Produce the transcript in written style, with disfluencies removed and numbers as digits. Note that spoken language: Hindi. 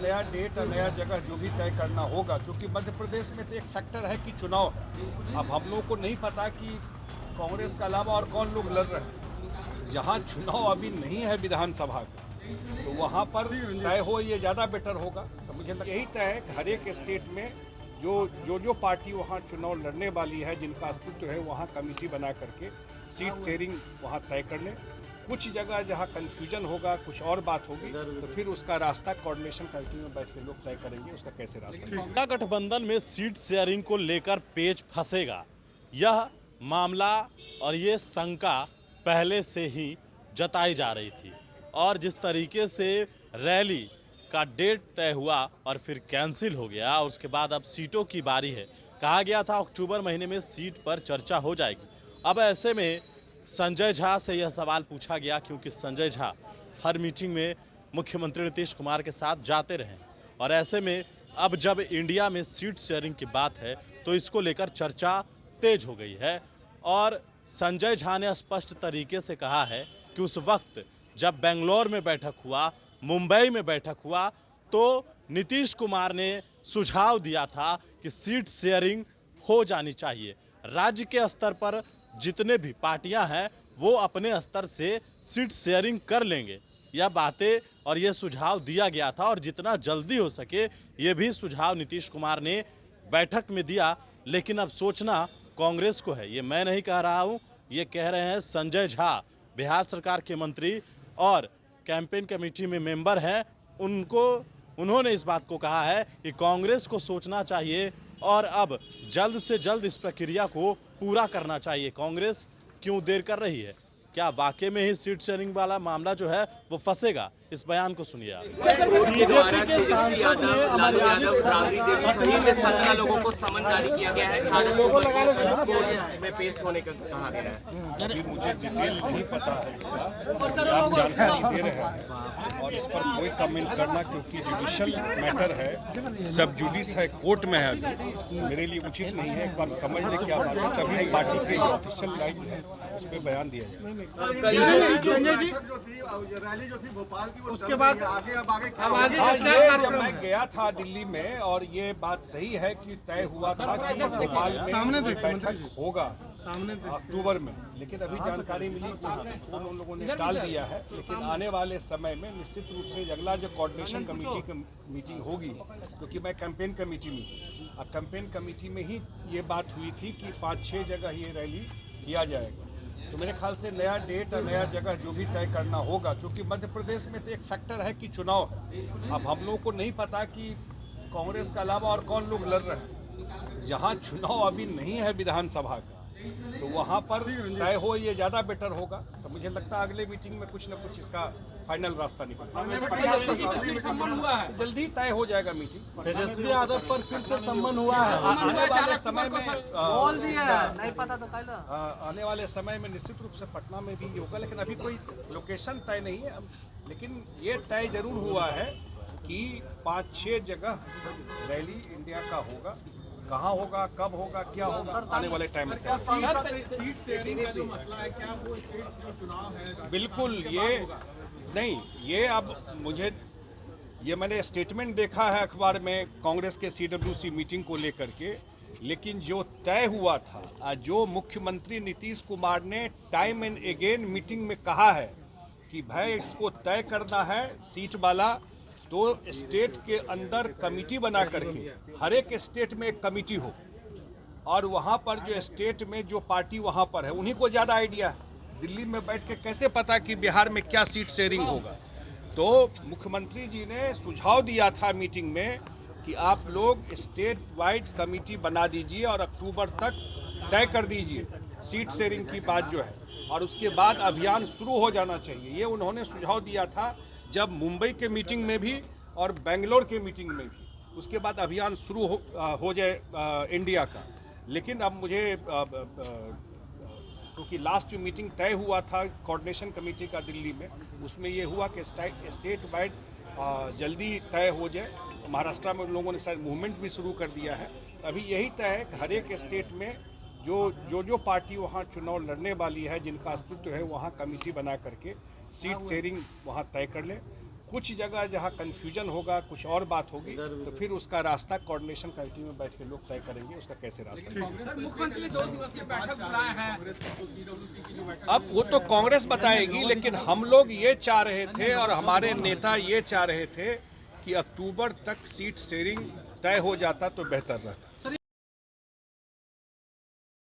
नया डेट और नया जगह जो भी तय करना होगा, क्योंकि मध्य प्रदेश में तो एक फैक्टर है कि चुनाव, अब हम लोगों को नहीं पता कि कांग्रेस के अलावा और कौन लोग लड़ रहे हैं। जहां चुनाव अभी नहीं है विधानसभा का, तो वहां पर तय हो ये ज़्यादा बेटर होगा। तो मुझे यही तय है कि हर एक स्टेट में जो पार्टी वहाँ चुनाव लड़ने वाली है, जिनका अस्तित्व है, वहाँ कमेटी बना करके सीट शेयरिंग वहाँ तय कर लें। कुछ जगह जहाँ कंफ्यूजन होगा, कुछ और बात होगी, तो फिर उसका रास्ता कोऑर्डिनेशन कमेटी में बैठ के लोग तय करेंगे उसका कैसे रास्ता। गठबंधन में सीट शेयरिंग को लेकर पेच फंसेगा, यह मामला और ये शंका पहले से ही जताई जा रही थी। और जिस तरीके से रैली का डेट तय हुआ और फिर कैंसिल हो गया, और उसके बाद अब सीटों की बारी है। कहा गया था अक्टूबर महीने में सीट पर चर्चा हो जाएगी। अब ऐसे में संजय झा से यह सवाल पूछा गया, क्योंकि संजय झा हर मीटिंग में मुख्यमंत्री नीतीश कुमार के साथ जाते रहे, और ऐसे में अब जब इंडिया में सीट शेयरिंग की बात है तो इसको लेकर चर्चा तेज हो गई है। और संजय झा ने स्पष्ट तरीके से कहा है कि उस वक्त जब बेंगलोर में बैठक हुआ, मुंबई में बैठक हुआ, तो नीतीश कुमार ने सुझाव दिया था कि सीट शेयरिंग हो जानी चाहिए। राज्य के स्तर पर जितने भी पार्टियां हैं वो अपने स्तर से सीट शेयरिंग कर लेंगे, यह बातें और यह सुझाव दिया गया था। और जितना जल्दी हो सके ये भी सुझाव नीतीश कुमार ने बैठक में दिया। लेकिन अब सोचना कांग्रेस को है, ये मैं नहीं कह रहा हूँ, ये कह रहे हैं संजय झा, बिहार सरकार के मंत्री और कैंपेन कमेटी में मेंबर हैं। उन्होंने इस बात को कहा है कि कांग्रेस को सोचना चाहिए और अब जल्द से जल्द इस प्रक्रिया को पूरा करना चाहिए। कांग्रेस क्यों देर कर रही है? क्या वाकई में ही सीट शेयरिंग वाला मामला जो है वो फंसेगा? इस बयान को सुनिए आप। बीजेपी के सांसद ने हमारे लोगों को समन जारी किया गया है, कोर्ट में पेश होने का कहा गया है। अभी मुझे डिटेल नहीं पता है इसका, आप जानकारी दे रहे हैं और इस पर कोई कमेंट करना, क्योंकि जुडिशियल मैटर है, सब जुडिस है, कोर्ट में है, अभी मेरे लिए उचित नहीं है। एक बार समझ ले क्या बात है, तभी पार्टी के ऑफिशियल लाइन है उस पर बयान दिया जाए। संजय जी, रैली जो थी भोपाल की, उसके बाद आगे जब मैं गया था दिल्ली में, और ये बात सही है कि तय हुआ था कि भोपाल में बैठक होगा अक्टूबर में, लेकिन अभी जानकारी मिली कि उन लोगों ने टाल दिया है। लेकिन आने वाले समय में निश्चित रूप से अगला जो कोऑर्डिनेशन कमेटी की मीटिंग होगी, क्योंकि मैं कैंपेन कमेटी में हूँ, अब कैंपेन कमेटी में ही ये बात हुई थी कि 5-6 जगह ये रैली किया जाएगा। तो मेरे ख्याल से नया डेट और नया जगह जो भी तय करना होगा, क्योंकि मध्य प्रदेश में तो एक फैक्टर है कि चुनाव है, अब हम लोगों को नहीं पता कि कांग्रेस के अलावा और कौन लोग लड़ रहे हैं। जहां चुनाव अभी नहीं है विधानसभा का, तो वहां पर तय हो ये ज़्यादा बेटर होगा। तो मुझे लगता है अगले मीटिंग में कुछ न कुछ इसका फाइनल रास्ता निकलेगा। जल्दी तय हो जाएगा मीटिंग। तेजस्वी यादव पर फिर से सम्मन हुआ है। आने वाले समय में बोल दिया नहीं पता तो कल आने वाले समय में निश्चित रूप से पटना में भी होगा, लेकिन अभी कोई लोकेशन तय नहीं है। लेकिन ये तय जरूर हुआ है कि 5-6 जगह रैली इंडिया का होगा। कहाँ होगा, कब होगा, क्या होगा, आने वाले टाइम में। सीट शेयरिंग का जो मसला है, क्या वो स्टेट जो चुनाव है बिल्कुल ये नहीं, ये अब मुझे ये मैंने स्टेटमेंट देखा है अखबार में कांग्रेस के CWC मीटिंग को लेकर के, लेकिन जो तय हुआ था, जो मुख्यमंत्री नीतीश कुमार ने टाइम एंड अगेन मीटिंग में कहा है कि भाई इसको तय करना है सीट वाला, तो स्टेट के अंदर कमेटी बना करके हर एक स्टेट में एक कमेटी हो, और वहाँ पर जो स्टेट में जो पार्टी वहाँ पर है उन्हीं को ज़्यादा आइडिया है। दिल्ली में बैठ के कैसे पता कि बिहार में क्या सीट शेयरिंग होगा? तो मुख्यमंत्री जी ने सुझाव दिया था मीटिंग में कि आप लोग स्टेट वाइड कमेटी बना दीजिए और अक्टूबर तक तय कर दीजिए सीट शेयरिंग की बात जो है, और उसके बाद अभियान शुरू हो जाना चाहिए। ये उन्होंने सुझाव दिया था जब मुंबई के मीटिंग में भी और बेंगलोर के मीटिंग में भी। उसके बाद अभियान शुरू हो जाए इंडिया का। लेकिन अब मुझे क्योंकि लास्ट जो मीटिंग तय हुआ था कोऑर्डिनेशन कमेटी का दिल्ली में, उसमें ये हुआ कि स्टेट वाइड जल्दी तय हो जाए। महाराष्ट्र में उन लोगों ने शायद मूवमेंट भी शुरू कर दिया है। अभी यही तय है कि हर एक स्टेट में जो पार्टी वहाँ चुनाव लड़ने वाली है, जिनका अस्तित्व है, वहाँ कमेटी बना करके सीट शेयरिंग वहाँ तय कर ले। कुछ जगह जहां कंफ्यूजन होगा, कुछ और बात होगी, तो फिर उसका रास्ता कोऑर्डिनेशन कमेटी में बैठ के लोग तय करेंगे उसका कैसे रास्ता। मुख्यमंत्री 2 दिवसीय बैठक बुलाए हैं। अब वो तो कांग्रेस बताएगी, लेकिन हम लोग ये चाह रहे थे और हमारे नेता ये चाह रहे थे कि अक्टूबर तक सीट शेयरिंग तय हो जाता तो बेहतर रहता।